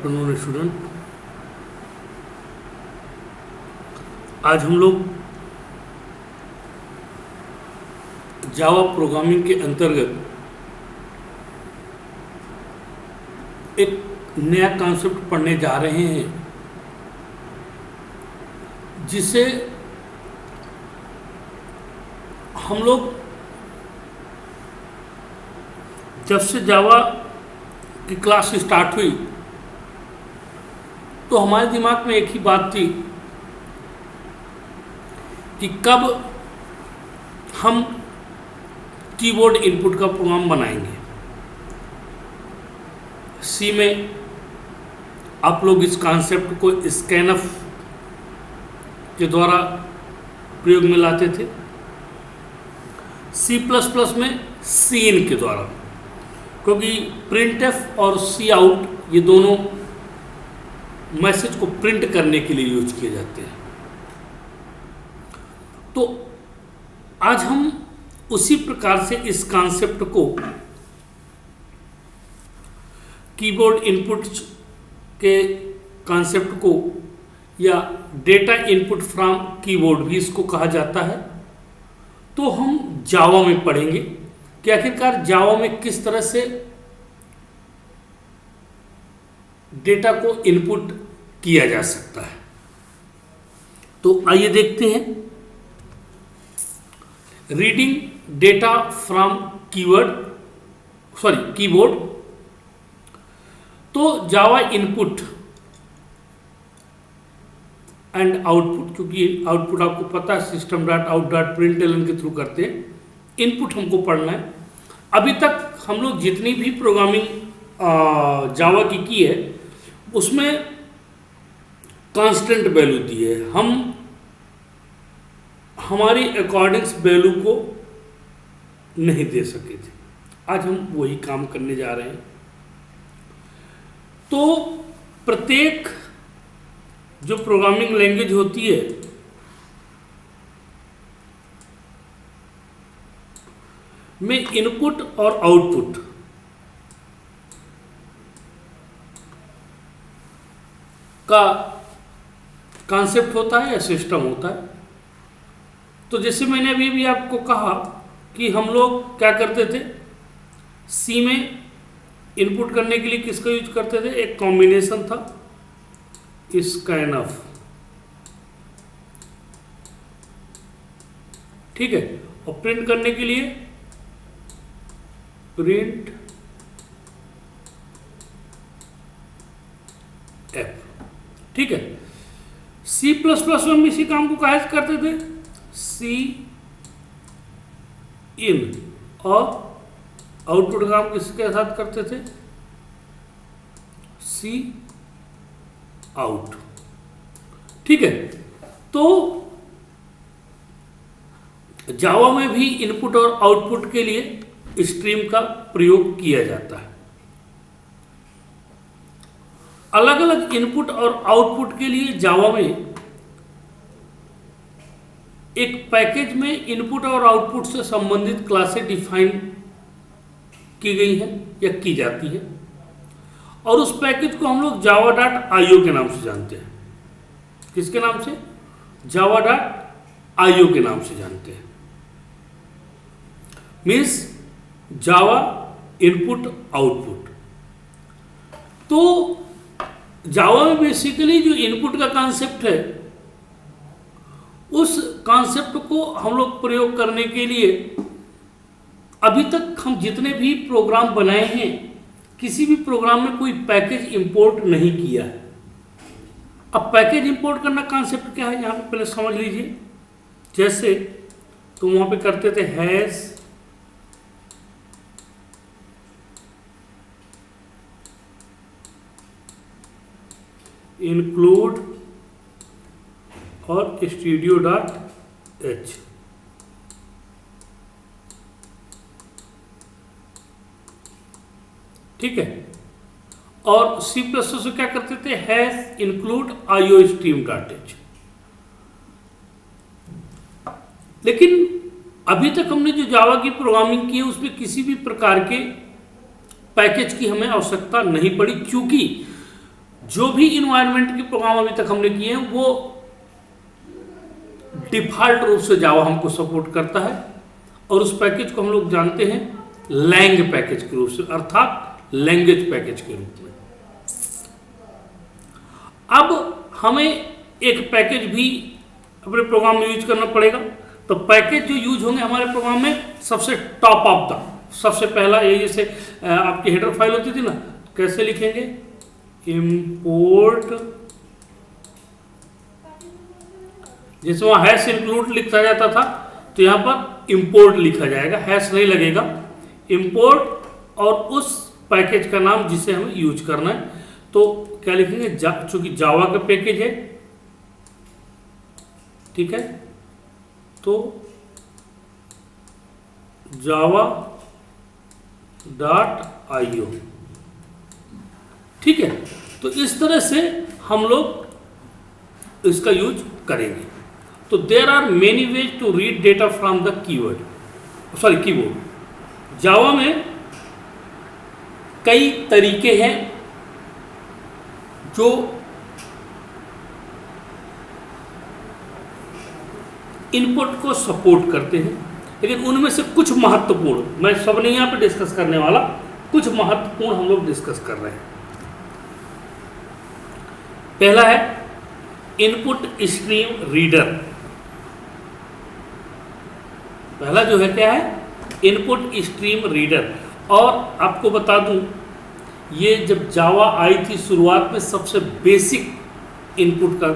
Afternoon student, आज हम लोग जावा प्रोग्रामिंग के अंतर्गत एक नया कॉन्सेप्ट पढ़ने जा रहे हैं, जिसे हम लोग जब से जावा की क्लास स्टार्ट हुई तो हमारे दिमाग में एक ही बात थी कि कब हम कीबोर्ड इनपुट का प्रोग्राम बनाएंगे। सी में आप लोग इस कॉन्सेप्ट को स्कैनफ के द्वारा प्रयोग में लाते थे, सी प्लस प्लस में सीन के द्वारा, क्योंकि प्रिंटफ और सी आउट ये दोनों मैसेज को प्रिंट करने के लिए यूज किए जाते हैं। तो आज हम उसी प्रकार से इस कॉन्सेप्ट को कीबोर्ड इनपुट के कॉन्सेप्ट को, या डेटा इनपुट फ्रॉम कीबोर्ड भी इसको कहा जाता है, तो हम जावा में पढ़ेंगे कि आखिरकार जावा में किस तरह से डेटा को इनपुट किया जा सकता है। तो आइए देखते हैं। Reading data from keyboard. तो जावा इनपुट एंड आउटपुट, क्योंकि आउटपुट आपको पता है system dot out dot println के थ्रू करते हैं, इनपुट हमको पढ़ना है। अभी तक हम लोग जितनी भी प्रोग्रामिंग जावा की है उसमें कांस्टेंट वैल्यू दी है, हम हमारी अकॉर्डिंग्स वैल्यू को नहीं दे सके थे। आज हम वही काम करने जा रहे हैं। तो प्रत्येक जो प्रोग्रामिंग लैंग्वेज होती है में इनपुट और आउटपुट का कॉन्सेप्ट होता है या सिस्टम होता है। तो जैसे मैंने अभी भी आपको कहा कि हम लोग क्या करते थे, सी में इनपुट करने के लिए किसका यूज करते थे, एक कॉम्बिनेशन था स्कैनफ, ठीक है, और प्रिंट करने के लिए प्रिंट एफ, ठीक है। सी प्लस प्लस में भी इसी काम को कैसे करते थे, सी इन, और आउटपुट काम किसके साथ करते थे, सी आउट, ठीक है। तो जावा में भी इनपुट और आउटपुट के लिए स्ट्रीम का प्रयोग किया जाता है। अलग अलग इनपुट और आउटपुट के लिए जावा में एक पैकेज में इनपुट और आउटपुट से संबंधित क्लासें डिफाइन की गई हैं या की जाती है, और उस पैकेज को हम लोग जावा डॉट आईओ के नाम से जानते हैं। किसके नाम से, जावा डॉट आईओ के नाम से जानते हैं। मीन्स जावा इनपुट आउटपुट। तो जावा में बेसिकली जो इनपुट का कॉन्सेप्ट है, उस कॉन्सेप्ट को हम लोग प्रयोग करने के लिए अभी तक हम जितने भी प्रोग्राम बनाए हैं, किसी भी प्रोग्राम में कोई पैकेज इंपोर्ट नहीं किया है। अब पैकेज इंपोर्ट करना कॉन्सेप्ट क्या है, यहाँ पे पहले समझ लीजिए। जैसे तो वहाँ पे करते थे हैश इंक्लूड और स्टूडियो डॉट एच, ठीक है। और सी प्लस से क्या करते थे, hash include IO stream dot H. लेकिन अभी तक हमने जो जावा की प्रोग्रामिंग की है उसमें किसी भी प्रकार के पैकेज की हमें आवश्यकता नहीं पड़ी, क्योंकि जो भी इन्वायरमेंट के प्रोग्राम अभी तक हमने किए हैं वो डिफॉल्ट रूप से जावा हमको सपोर्ट करता है, और उस पैकेज को हम लोग जानते हैं लैंग पैकेज के रूप से, अर्थात लैंग्वेज पैकेज के रूप में। अब हमें एक पैकेज भी अपने प्रोग्राम में यूज करना पड़ेगा। तो पैकेज जो यूज होंगे हमारे प्रोग्राम में, सबसे टॉप ऑफ द, सबसे पहला ये, जैसे आपकी हेडर फाइल होती थी ना, कैसे लिखेंगे, इंपोर्ट, जैसे वहां हैश इंक्लूड लिखा जाता था तो यहां पर इंपोर्ट लिखा जाएगा, हैश नहीं लगेगा, इंपोर्ट और उस पैकेज का नाम जिसे हमें यूज करना है। तो क्या लिखेंगे, चूंकि जावा का पैकेज है, ठीक है, तो java.io, ठीक है। तो इस तरह से हम लोग इसका यूज करेंगे। तो there are many ways to read data from the keyboard. Java में कई तरीके हैं जो इनपुट को सपोर्ट करते हैं, लेकिन उनमें से कुछ महत्वपूर्ण, मैं सब नहीं यहाँ पे डिस्कस करने वाला, कुछ महत्वपूर्ण हम लोग डिस्कस कर रहे हैं। पहला है इनपुट स्ट्रीम रीडर। पहला जो है क्या है, इनपुट स्ट्रीम रीडर। और आपको बता दूं, ये जब जावा आई थी शुरुआत में, सबसे बेसिक इनपुट का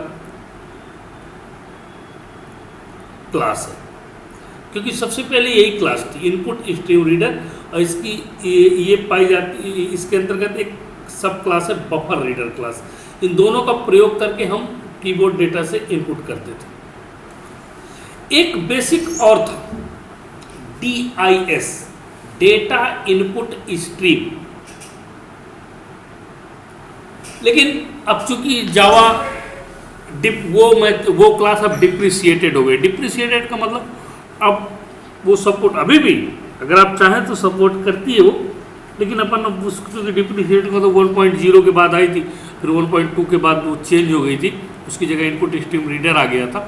क्लास है, क्योंकि सबसे पहले यही क्लास थी, इनपुट स्ट्रीम रीडर। और इसकी ये पाई जाती, इसके अंतर्गत एक सब क्लास है बफर रीडर क्लास। इन दोनों का प्रयोग करके हम कीबोर्ड डेटा से इनपुट करते थे। एक बेसिक और था DIS, डेटा इनपुट स्ट्रीम। लेकिन अब चूंकि जावा वो क्लास अब डिप्रिसिएटेड हो गई। डिप्रिसिएटेड का मतलब अब वो सपोर्ट अभी भी अगर आप चाहें तो सपोर्ट करती है वो, लेकिन अपन अब उसकी डिप्रिसिएटेड का तो 1.0 के बाद आई थी, फिर 1.2 के बाद वो चेंज हो गई थी, उसकी जगह इनपुट स्ट्रीम रीडर आ गया था।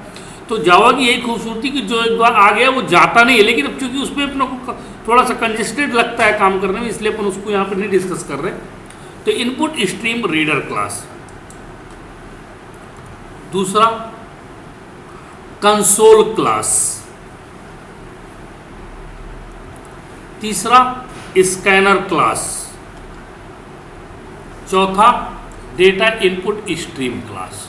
तो जावा की यही खूबसूरती कि जो एक बार आ गया वो जाता नहीं है, लेकिन अब चूंकि उसमें अपने को थोड़ा सा कंजेस्टेड लगता है काम करने में, इसलिए अपन उसको यहाँ पर नहीं डिस्कस कर रहे। तो इनपुट स्ट्रीम रीडर क्लास। दूसरा कंसोल क्लास। तीसरा स्कैनर क्लास। चौथा डेटा इनपुट स्ट्रीम क्लास।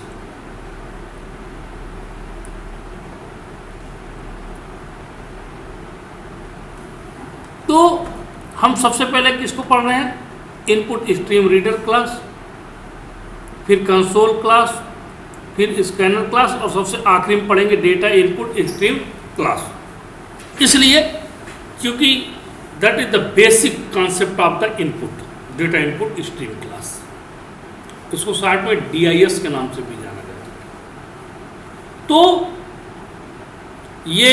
तो हम सबसे पहले किसको पढ़ रहे हैं, इनपुट स्ट्रीम रीडर क्लास, फिर कंसोल क्लास, फिर स्कैनर क्लास, और सबसे आखिरी में पढ़ेंगे डेटा इनपुट स्ट्रीम क्लास। इसलिए क्योंकि that is the basic concept of the input, data input stream class. इसको शॉर्ट में DIS के नाम से भी जाना जाता है। तो ये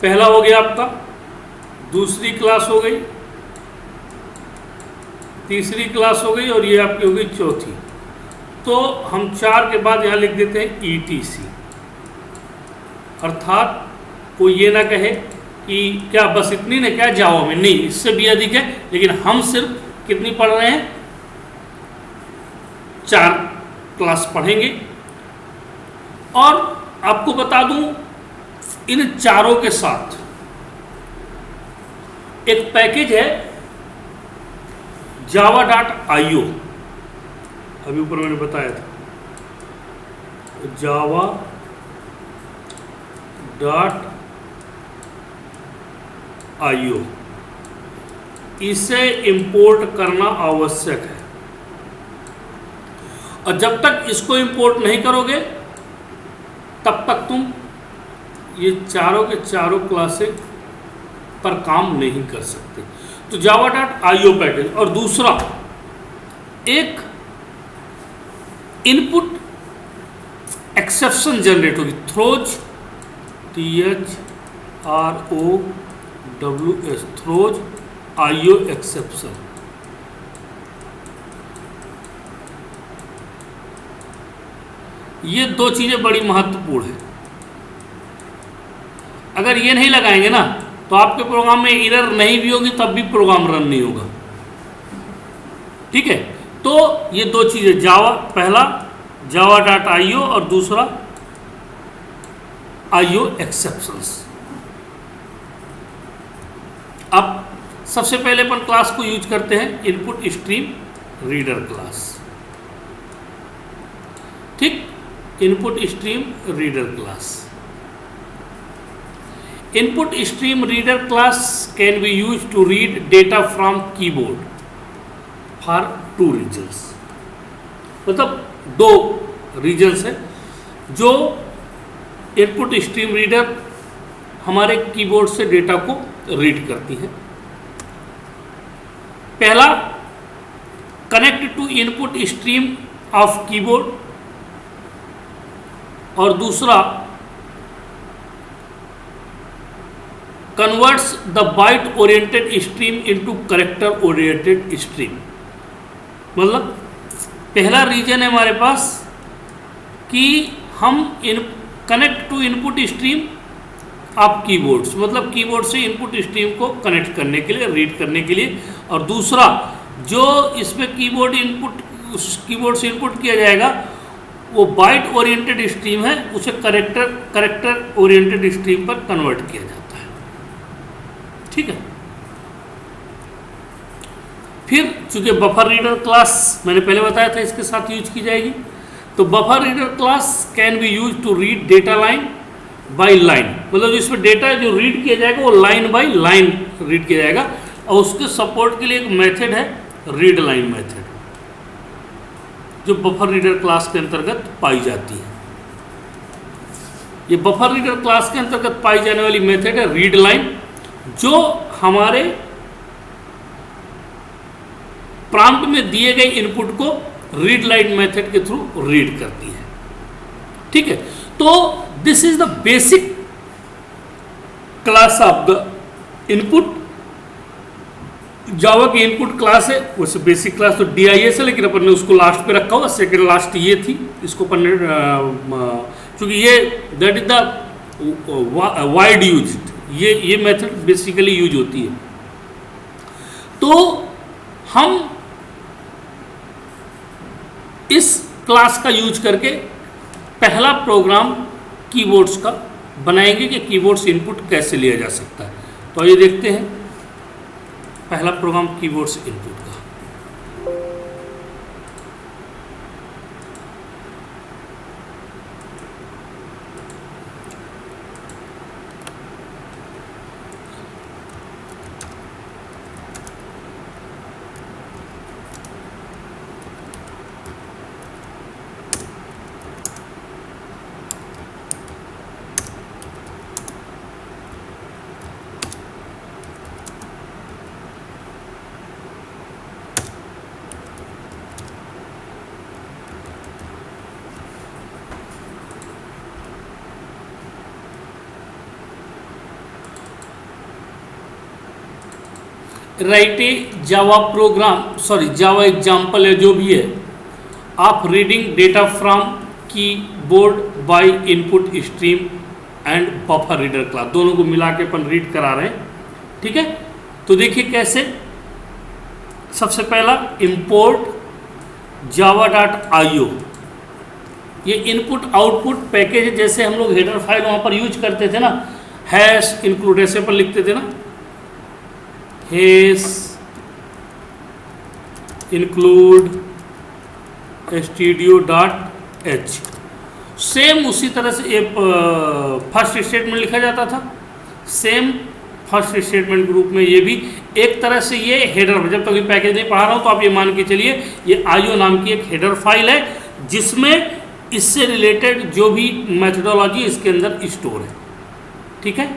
पहला हो गया आपका, दूसरी क्लास हो गई, तीसरी क्लास हो गई, और ये आपकी हो गई चौथी। तो हम 4 के बाद यहाँ लिख देते हैं ETC, अर्थात कोई ये ना कहे कि क्या बस इतनी ने क्या जावा में, नहीं, इससे भी अधिक है, लेकिन हम सिर्फ कितनी पढ़ रहे हैं, 4 क्लास पढ़ेंगे। और आपको बता दूं, इन चारों के साथ एक पैकेज है java.io, अभी ऊपर मैंने बताया था, java.io, इसे इंपोर्ट करना आवश्यक है। और जब तक इसको इंपोर्ट नहीं करोगे तब तक तुम ये चारों के चारों क्लासें पर काम नहीं कर सकते। तो java.io पैकेज। और दूसरा एक इनपुट एक्सेप्शन जनरेट होगी, throws, THROWS, throws IO exception. ये दो चीज़ें बड़ी महत्वपूर्ण है। अगर ये नहीं लगाएंगे ना तो आपके प्रोग्राम में एरर नहीं भी होगी तब भी प्रोग्राम रन नहीं होगा। ठीक है, तो ये दो चीज़ें, जावा, पहला java.io और दूसरा IO एक्सेप्शंस। अब सबसे पहले अपन क्लास को यूज करते हैं इनपुट स्ट्रीम रीडर क्लास। ठीक, input stream reader class. Input stream reader class can be use to read data from keyboard for 2 reasons. मतलब 2 रीजन्स है जो इनपुट स्ट्रीम रीडर हमारे कीबोर्ड से डेटा को रीड करती है। पहला, connect to input stream of keyboard, और दूसरा converts the byte oriented stream into character oriented stream. मतलब पहला रीजन है हमारे पास कि हम connect to input stream of keyboards, मतलब कीबोर्ड से इनपुट स्ट्रीम को कनेक्ट करने के लिए, रीड करने के लिए। और दूसरा, जो इसमें कीबोर्ड से इनपुट किया जाएगा वो बाइट ओरिएंटेड स्ट्रीम है, उसे कैरेक्टर ओरिएंटेड स्ट्रीम पर कन्वर्ट किया जाता है। ठीक है, फिर चूंकि बफर रीडर क्लास मैंने पहले बताया था इसके साथ यूज की जाएगी, तो buffer reader class can be use to read data line by line. मतलब इसमें डेटा जो रीड किया जाएगा वो लाइन बाय लाइन रीड किया जाएगा, और उसके सपोर्ट के लिए एक मेथड है रीड लाइन मेथड, जो बफर रीडर क्लास के अंतर्गत पाई जाती है। ये बफर रीडर क्लास के अंतर्गत पाई जाने वाली मेथड है रीड लाइन, जो हमारे प्रॉम्प्ट में दिए गए इनपुट को रीड लाइन मेथड के थ्रू रीड करती है। ठीक है, तो this is the basic class of the input. Java की इनपुट क्लास है, वैसे बेसिक क्लास तो DIS है, लेकिन अपन ने उसको लास्ट पे रखा हुआ, सेकेंड लास्ट ये थी, इसको अपन ने चूंकि ये that is the wide use, ये मेथड बेसिकली यूज होती है। तो हम इस क्लास का यूज करके पहला प्रोग्राम कीबोर्ड्स का बनाएंगे कि कीबोर्ड से इनपुट कैसे लिया जा सकता है। तो ये देखते हैं पहला प्रोग्राम कीबोर्ड से इनपुट का। राइट ए जावा प्रोग्राम, सॉरी जावा एग्जाम्पल है जो भी है, आप reading data from keyboard by input stream and buffer reader class, दोनों को मिला के अपन रीड करा रहे हैं। ठीक है, तो देखिए कैसे। सबसे पहला इंपोर्ट java.io, ये इनपुट आउटपुट पैकेज है, जैसे हम लोग हेडर फाइल वहाँ पर यूज करते थे ना, हैश इंक्लूड ऐसे पर लिखते थे ना, हैश इंक्लूड stdio.h, सेम उसी तरह से फर्स्ट स्टेटमेंट लिखा जाता था, सेम फर्स्ट स्टेटमेंट ग्रुप में ये भी एक तरह से ये हेडर, जब तक ये पैकेज नहीं पढ़ा रहा हूँ तो आप ये मान के चलिए ये IO नाम की एक हेडर फाइल है, जिसमें इससे रिलेटेड जो भी मेथडोलॉजी इसके अंदर स्टोर है। ठीक है,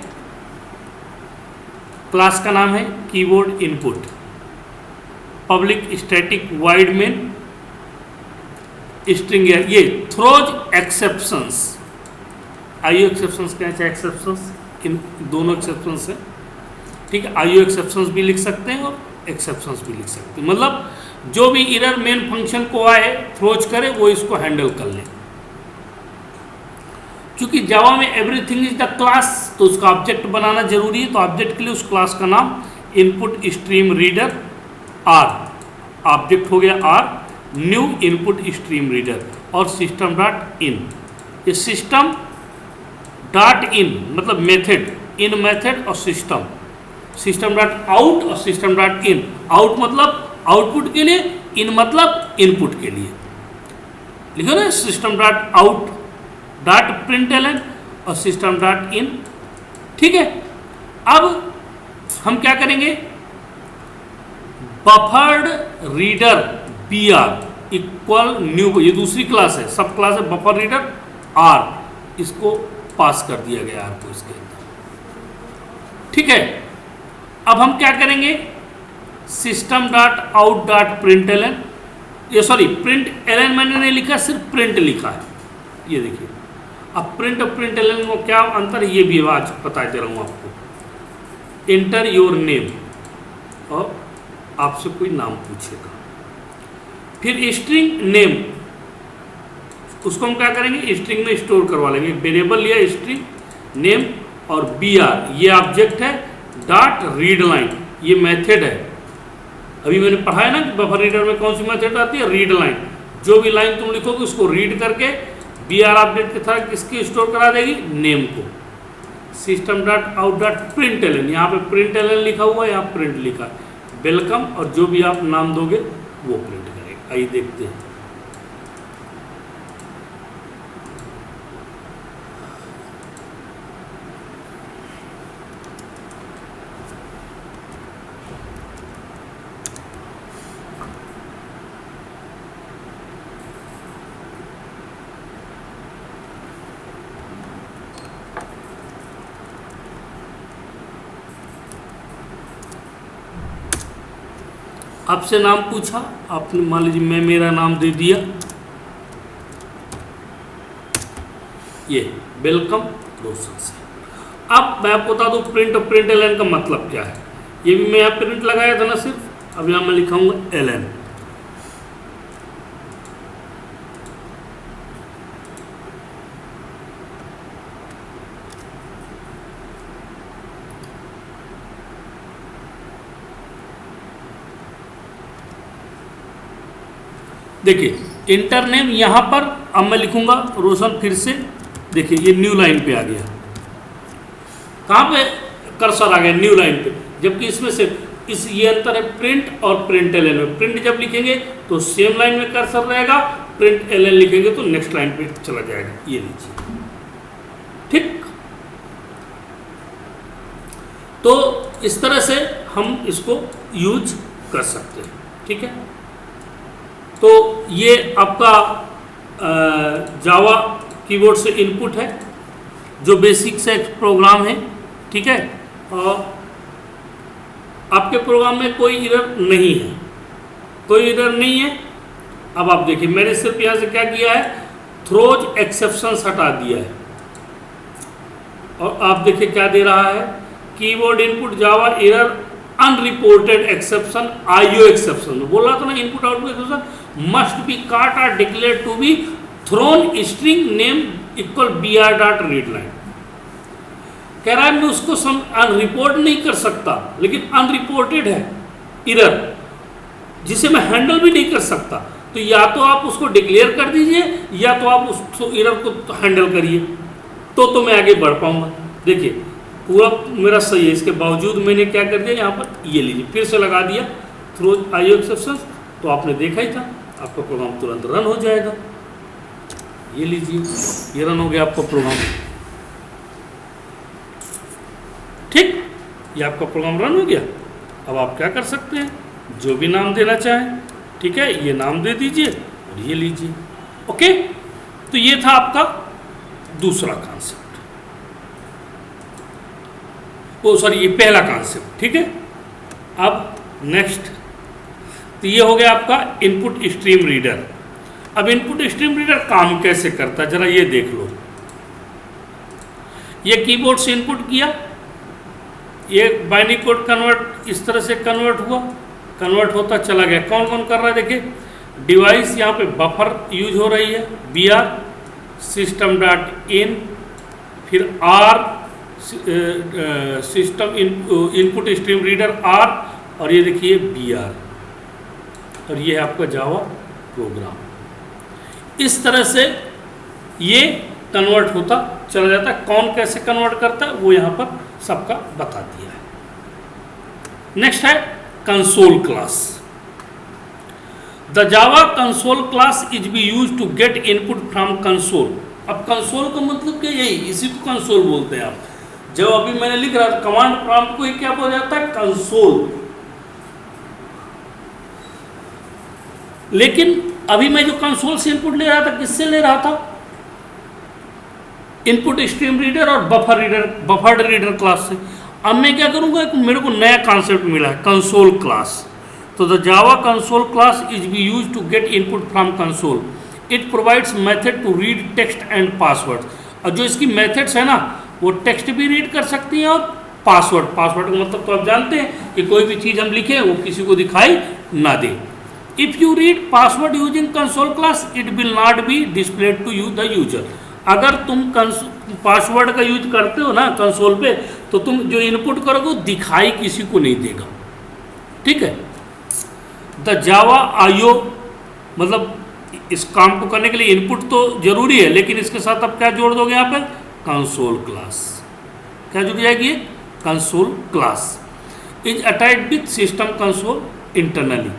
क्लास का नाम है keyboard input, public static void main string है, ये थ्रोज एक्सेप्शंस, IO एक्सेप्शंस क्या है, एक्सेप्शंस इन दोनों एक्सेप्शंस है। ठीक है, IO एक्सेप्शंस भी लिख सकते हैं और एक्सेप्शंस भी लिख सकते हैं, मतलब जो भी एरर मेन फंक्शन को आए थ्रोज करे वो इसको हैंडल कर ले। चूंकि जावा में एवरीथिंग इज द क्लास, तो उसका ऑब्जेक्ट बनाना जरूरी है। तो ऑब्जेक्ट के लिए उस क्लास का नाम input stream reader r, object हो गया r, new input stream reader और सिस्टम डॉट इन। ये सिस्टम डॉट इन मतलब मेथड, इन मेथड और सिस्टम, सिस्टम डॉट आउट और सिस्टम डॉट इन। आउट मतलब आउटपुट के लिए, इन मतलब इनपुट के लिए। लिखो ना, system dot out dot println और सिस्टम डॉट इन। ठीक है, अब हम क्या करेंगे, buffered reader b r equal new, ये दूसरी क्लास है, सब क्लास है, बफर रीडर आर, इसको पास कर दिया गया आर को इसके अंदर। ठीक है, अब हम क्या करेंगे, system dot out dot print l n, ये सॉरी प्रिंट एल एन मैंने नहीं लिखा, सिर्फ प्रिंट लिखा है। ये देखिए, अब प्रिंट और प्रिंट एल एन में क्या अंतर है ये भी आज बताते रहूँ आपको। इंटर योर नेम, और आपसे कोई नाम पूछेगा, फिर स्ट्रिंग नेम, उसको हम क्या करेंगे, स्ट्रिंग में स्टोर करवा लेंगे। वेरिएबल लिया स्ट्रिंग नेम और बी आर, ये ऑब्जेक्ट है, डॉट रीड लाइन, ये मेथड है। अभी मैंने पढ़ाया ना कि बफर रीडर में कौन सी मेथड आती है, रीड लाइन। जो भी लाइन तुम लिखोगे उसको रीड करके बी आर ऑब्जेक्ट की तरह किसकी स्टोर करा देगी, नेम को। System dot out dot print l n, यहाँ पे प्रिंट एल एन लिखा हुआ है, यहाँ प्रिंट लिखा है, वेलकम, और जो भी आप नाम दोगे वो प्रिंट करेगा। आइए देखते हैं। आपसे नाम पूछा, आपने मान लीजिए मैं मेरा नाम दे दिया, ये वेलकम रोशन से। अब मैं आपको बता दूं प्रिंट और प्रिंट एल एन का मतलब क्या है। ये भी मैं यहाँ प्रिंट लगाया था ना सिर्फ, अब यहाँ मैं लिखाऊंगा एल एन। देखिए इंटर नेम यहाँ पर, अब मैं लिखूंगा रोशन, फिर से देखिए ये न्यू लाइन पे आ गया। कहाँ पे कर्सर आ गया, न्यू लाइन पे, जबकि इसमें से इस ये अंतर है प्रिंट और प्रिंट एल एन में। प्रिंट जब लिखेंगे तो सेम लाइन में कर्सर रहेगा, प्रिंट एल एन लिखेंगे तो नेक्स्ट लाइन पे चला जाएगा। ये लीजिए, ठीक। तो इस तरह से हम इसको यूज कर सकते हैं, ठीक है। तो ये आपका जावा कीबोर्ड से इनपुट है, जो बेसिक से एक प्रोग्राम है, ठीक है। और आपके प्रोग्राम में कोई एरर नहीं है, कोई एरर नहीं है। अब आप देखिए, मैंने सिर्फ यहाँ से क्या किया है, थ्रोज एक्सेप्शंस हटा दिया है, और आप देखिए क्या दे रहा है, keyboard input Java error unreported exception, IO exception. बोल रहा था ना, input output exception must be caught or declared to be thrown string name equal B R dot read line. कह रहा है मैं उसको अनरिपोर्ट नहीं कर सकता, लेकिन अनरिपोर्टेड है एरर, जिसे मैं हैंडल भी नहीं कर सकता। तो या तो आप उसको डिक्लेयर कर दीजिए, या तो आप उस एरर को हैंडल करिए, तो मैं आगे बढ़ पाऊंगा। देखिए पूरा मेरा सही है, इसके बावजूद मैंने क्या कर दिया, यहाँ पर ये लीजिए फिर से लगा दिया थ्रोज आईओ एक्सेप्शंस। तो आपने देखा ही था, आपका प्रोग्राम तुरंत रन हो जाएगा। ये लीजिए, ये रन हो गया आपका प्रोग्राम, ठीक। ये आपका प्रोग्राम रन हो गया। अब आप क्या कर सकते हैं, जो भी नाम देना चाहें, ठीक है, ये नाम दे दीजिए और ये लीजिए, ओके। तो ये था आपका दूसरा कॉन्सेप्ट, ओ सॉरी ये पहला कॉन्सेप्ट, ठीक है। अब नेक्स्ट, तो ये हो गया आपका इनपुट स्ट्रीम रीडर। अब इनपुट स्ट्रीम रीडर काम कैसे करता है, जरा ये देख लो। ये कीबोर्ड से इनपुट किया, ये बाइनरी कोड कन्वर्ट इस तरह से कन्वर्ट हुआ, कन्वर्ट होता चला गया। कौन कौन कर रहा है, देखिए डिवाइस यहाँ पे बफर यूज हो रही है, B R, system dot in फिर or system input stream reader R, और ये देखिए बी आर, और ये है आपका जावा प्रोग्राम। इस तरह से ये कन्वर्ट होता चला जाता है। कौन कैसे कन्वर्ट करता है वो यहाँ पर सबका बता दिया है। नेक्स्ट है console class. The Java console class is be use to get input from console. अब कंसोल का मतलब क्या, यही इसी को कंसोल बोलते हैं आप। जब अभी मैंने लिख रहा था कमांड प्रॉम्प्ट को, क्या बोला जाता है, कंसोल। लेकिन अभी मैं जो कंसोल से इनपुट ले रहा था, किससे ले रहा था, इनपुट स्ट्रीम रीडर और बफर रीडर क्लास से। अब मैं क्या करूंगा, मेरे को नया कॉन्सेप्ट मिला है, कंसोल क्लास। तो the Java console class is be use to get input from console. It provides method to read text and password. और जो इसकी मेथड्स है ना, वो टेक्स्ट भी रीड कर सकती हैं और पासवर्ड का मतलब तो आप जानते हैं कि कोई भी चीज़ हम लिखें वो किसी को दिखाई ना दे। If you read password using console class it will not be displayed to you the user. अगर तुम पासवर्ड का यूज करते हो ना कंसोल पे, तो तुम जो इनपुट करोगे वो दिखाई किसी को नहीं देगा। ठीक है। द जावा आईओ, मतलब इस काम को करने के लिए इनपुट तो जरूरी है, लेकिन इसके साथ अब क्या जोड़ दोगे यहाँ पे, कंसोल क्लास। क्या जुड़ जाएगी, console class is attached with system console internally.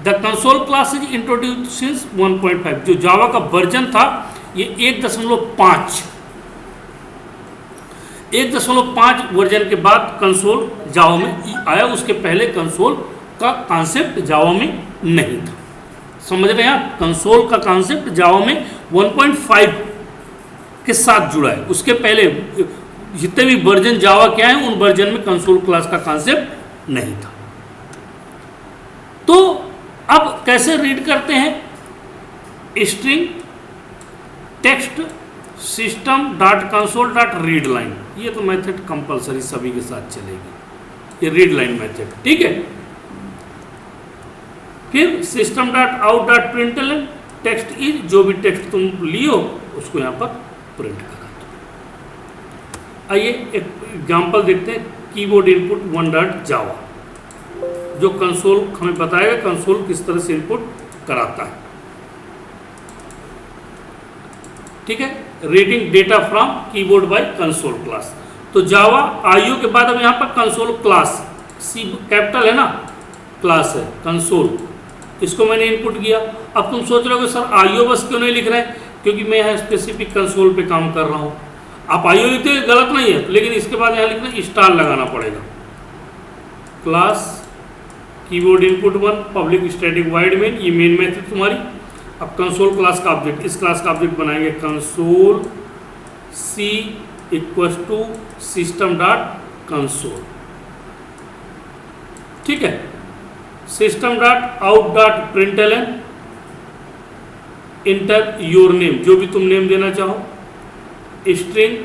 The console class is introduced since 1.5। जो जावा का वर्जन था ये 1.5 वर्जन के बाद कंसोल जावा में आया। उसके पहले कंसोल का कॉन्सेप्ट जावा में नहीं था। समझ रहे हैं आप, कंसोल का कॉन्सेप्ट जावा में 1.5 के साथ जुड़ा है। उसके पहले जितने भी वर्जन जावा के आए उन वर्जन में कंसोल क्लास का कॉन्सेप्ट नहीं था। तो अब कैसे रीड करते हैं, string text system dot console dot read line. ये तो मेथड कंपलसरी सभी के साथ चलेगी, ये रीड लाइन मेथड। ठीक है। फिर system dot out dot println, text is, जो भी टेक्स्ट तुम लियो उसको यहाँ पर प्रिंट करा दो। आइए एक एग्जाम्पल देखते हैं, कीबोर्ड इनपुट 1 डॉट जावा, जो कंसोल हमें बताएगा कंसोल किस तरह से इनपुट कराता है। ठीक है। Reading data from keyboard by console class. तो जावा आईओ के बाद अब यहाँ पर कंसोल क्लास, सी कैपिटल है ना, क्लास है कंसोल, इसको मैंने इनपुट किया। अब तुम सोच रहे हो सर आईओ बस क्यों नहीं लिख रहे हैं, क्योंकि मैं यहाँ स्पेसिफिक कंसोल पे काम कर रहा हूँ। आप आईओ लिखते हो गलत नहीं है, लेकिन इसके बाद यहाँ लिखना स्टार लगाना पड़ेगा। Class keyboard input 1 public static void main, ये मेन मेथड तुम्हारी। अब कंसोल क्लास का ऑब्जेक्ट, इस क्लास का ऑब्जेक्ट बनाएंगे console C equal to system dot console. ठीक है। System dot out dot println, enter your name, जो भी तुम नेम देना चाहो, स्ट्रिंग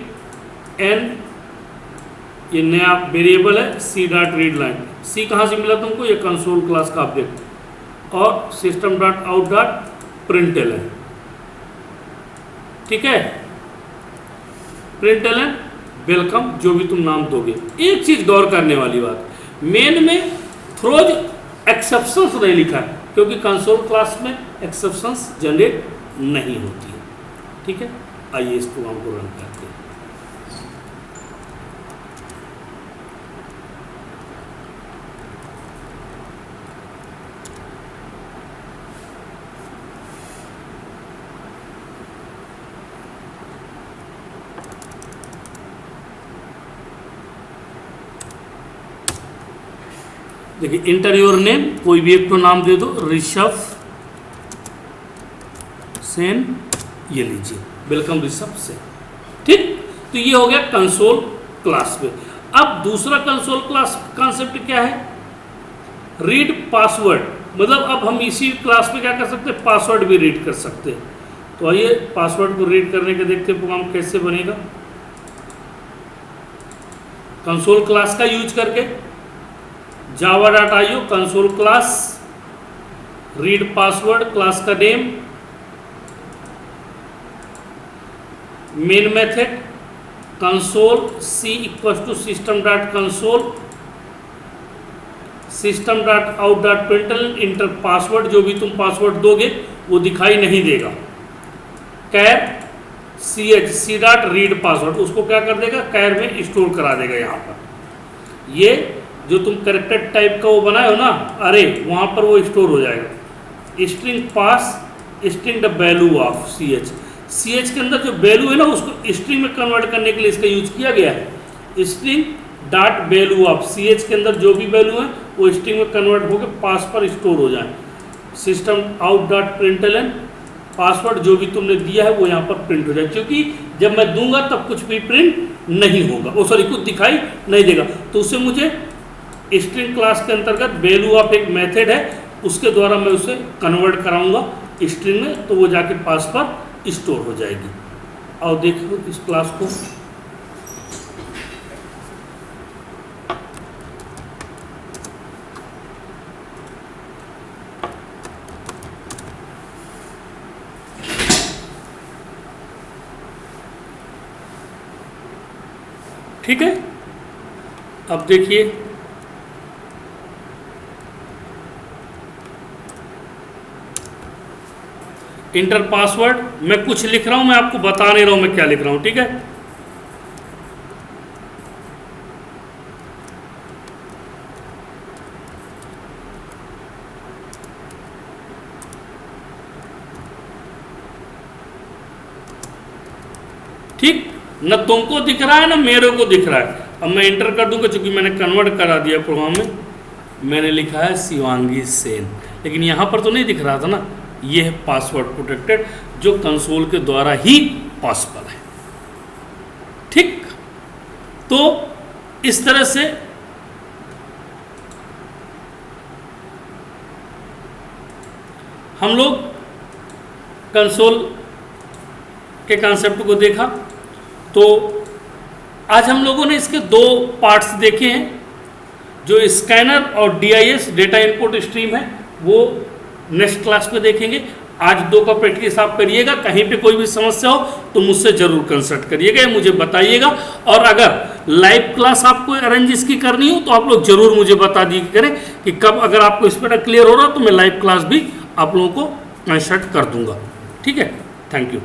एन, ये नया वेरिएबल है, सी डॉट रीड लाइन। सी कहाँ से मिला तुमको, ये कंसोल क्लास का ऑब्जेक्ट, और system dot out dot println. ठीक है। प्रिंटलन वेलकम, जो भी तुम नाम दोगे। एक चीज गौर करने वाली बात, मेन में थ्रोज एक्सेप्शंस नहीं लिखा है, क्योंकि कंसोल क्लास में एक्सेप्शंस जनरेट नहीं होती है। ठीक है। आइए इस प्रोग्राम को रन करते हैं। देखिए इंटर योर नेम, कोई भी एक तो नाम दे दो, ऋषभ सेन, ये लीजिए, वेलकम ऋषभ सेन। ठीक। तो ये हो गया कंसोल क्लास में। अब दूसरा कंसोल क्लास कॉन्सेप्ट क्या है, रीड पासवर्ड। मतलब अब हम इसी क्लास में क्या कर सकते हैं, पासवर्ड भी रीड कर सकते हैं। तो आइए पासवर्ड को रीड करने के देखते हैं प्रोग्राम कैसे बनेगा, कंसोल क्लास का यूज करके। Java dot IO console class, read password, class का name, main method, console C equal to system dot console system dot out dot println enter password, जो भी तुम पासवर्ड दोगे वो दिखाई नहीं देगा। Char C H C dot read password, उसको क्या कर देगा, कैर में स्टोर करा देगा। यहाँ पर ये जो तुम करेक्टर टाइप का वो बनाए हो ना अरे, वहाँ पर वो स्टोर हो जाएगा। String pass string the value of c H, c h के अंदर जो वैल्यू है ना उसको स्ट्रिंग में कन्वर्ट करने के लिए इसका यूज किया गया है। String dot value of c h के अंदर जो भी वैल्यू है वो स्ट्रिंग में कन्वर्ट होकर पास पर स्टोर हो जाए। System out dot println password जो भी तुमने दिया है वो यहाँ पर प्रिंट हो जाए, क्योंकि जब मैं दूंगा तब कुछ भी प्रिंट नहीं होगा, ओ सॉरी कुछ दिखाई नहीं देगा। तो उससे मुझे स्ट्रिंग क्लास के अंतर्गत वैल्यू ऑफ एक मेथड है उसके द्वारा मैं उसे कन्वर्ट कराऊंगा स्ट्रिंग में, तो वो जाके पास पर स्टोर हो जाएगी। और देखो इस क्लास को, ठीक है। अब देखिए इंटर पासवर्ड, मैं कुछ लिख रहा हूं, मैं आपको बता नहीं रहा हूं मैं क्या लिख रहा हूं, ठीक है। ठीक, न तुमको दिख रहा है ना मेरे को दिख रहा है। अब मैं इंटर कर दूंगा, चूंकि मैंने कन्वर्ट करा दिया प्रोग्राम में, मैंने लिखा है शिवांगी सेन, लेकिन यहां पर तो नहीं दिख रहा था ना। ये है पासवर्ड प्रोटेक्टेड जो कंसोल के द्वारा ही पॉसिबल है। ठीक, तो इस तरह से हम लोग कंसोल के कॉन्सेप्ट को देखा। तो आज हम लोगों ने इसके दो पार्ट्स देखे हैं। जो स्कैनर और DIS डेटा इनपुट स्ट्रीम है वो नेक्स्ट क्लास में देखेंगे। आज दो का प्रैक्टिस आप करिएगा, कहीं पे कोई भी समस्या हो तो मुझसे ज़रूर कंसल्ट करिएगा, मुझे बताइएगा। और अगर लाइव क्लास आपको अरेंज इसकी करनी हो तो आप लोग ज़रूर मुझे बता दिए करें कि कब, अगर आपको इस पर क्लियर हो रहा तो मैं लाइव क्लास भी आप लोगों को कंसल्ट कर दूंगा। ठीक है, थैंक यू।